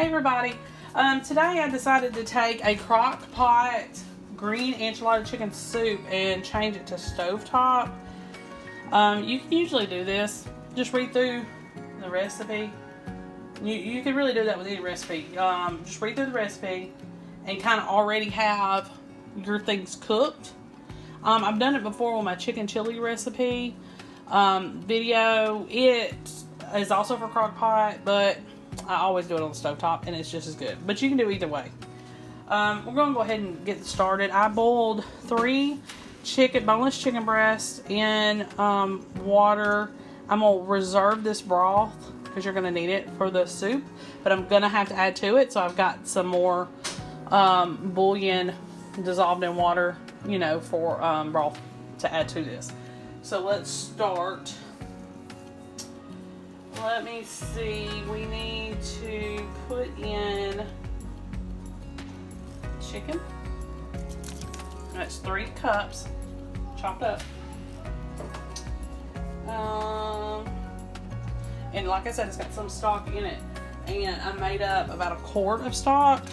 Hey everybody, today I decided to take a Crockpot green enchilada chicken soup and change it to Stovetop. You can usually do this, just read through the recipe. You can really do that with any recipe. Just read through the recipe and kind of already have your things cooked. I've done it before with my chicken chili recipe video. It is also for Crockpot, but I always do it on the stovetop and it's just as good. But you can do either way. We're going to go ahead and get started. I boiled 3 boneless chicken breasts in water. I'm going to reserve this broth because you're going to need it for the soup, but I'm going to have to add to it. So I've got some more bouillon dissolved in water, you know, for broth to add to this. So let's start. Let me see, we need to put in chicken. That's 3 cups chopped up. And like I said, it's got some stock in it. And I made up about 1 quart of stock.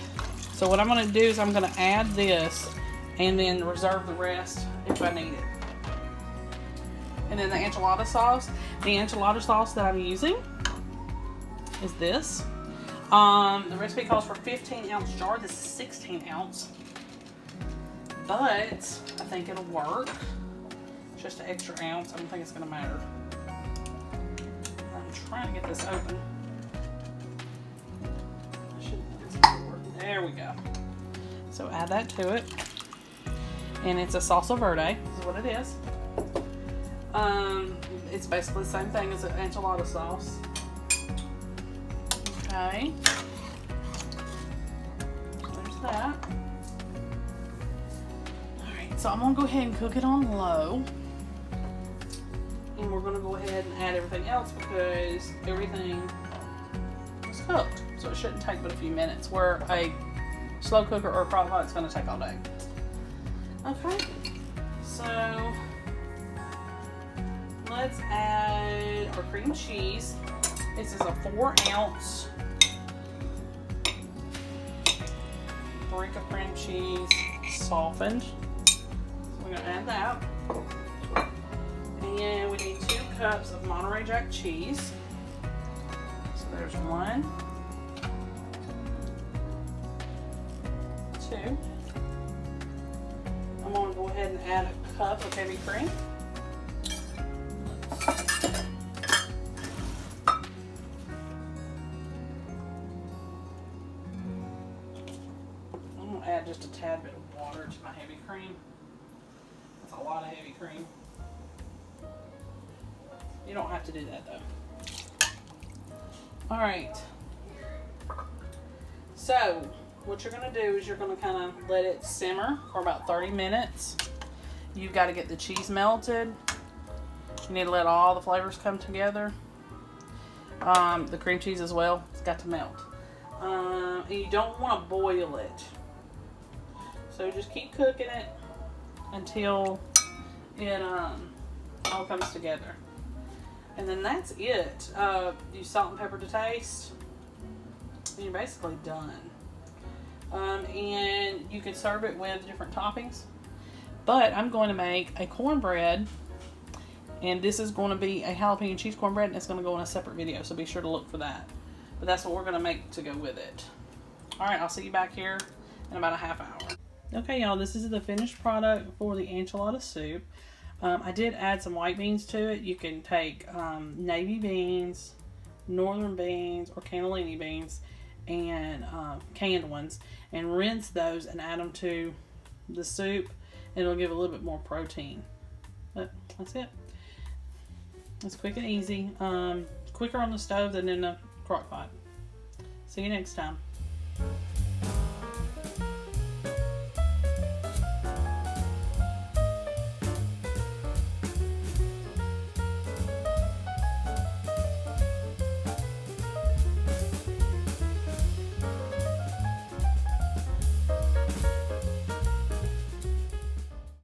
So what I'm going to do is I'm going to add this and then reserve the rest if I need it. And then the enchilada sauce. The enchilada sauce that I'm using is this. The recipe calls for 15-ounce jar. This is 16 ounce. But I think it'll work. It's just an extra ounce. I don't think it's going to matter. I'm trying to get this open. There we go. So add that to it. And it's a salsa verde. This is what it is. It's basically the same thing as an enchilada sauce. Okay. There's that. Alright, so I'm going to go ahead and cook it on low. And we're going to go ahead and add everything else because everything is cooked. So it shouldn't take but a few minutes, where a slow cooker or a crock pot is going to take all day. Okay. So let's add our cream cheese. This is a 4-ounce brick of cream cheese, softened. So we're going to add that. And we need 2 cups of Monterrey Jack cheese. So there's 1, 2. I'm going to go ahead and add a cup of heavy cream. Add just a tad bit of water to my heavy cream. That's a lot of heavy cream. You don't have to do that though. Alright. So, what you're going to do is you're going to kind of let it simmer for about 30 minutes. You've got to get the cheese melted. You need to let all the flavors come together. The cream cheese as well. It's got to melt. And you don't want to boil it. So just keep cooking it until it all comes together. And then that's it. Use salt and pepper to taste. And you're basically done. And you can serve it with different toppings. But I'm going to make a cornbread. And this is going to be a jalapeno cheese cornbread. And it's going to go in a separate video. So be sure to look for that. But that's what we're going to make to go with it. Alright, I'll see you back here in about a half hour. Okay, y'all, this is the finished product for the enchilada soup. I did add some white beans to it. You can take navy beans, northern beans, or cannellini beans, and canned ones, and rinse those and add them to the soup. It'll give a little bit more protein. But that's it. It's quick and easy. Quicker on the stove than in the crock pot. See you next time.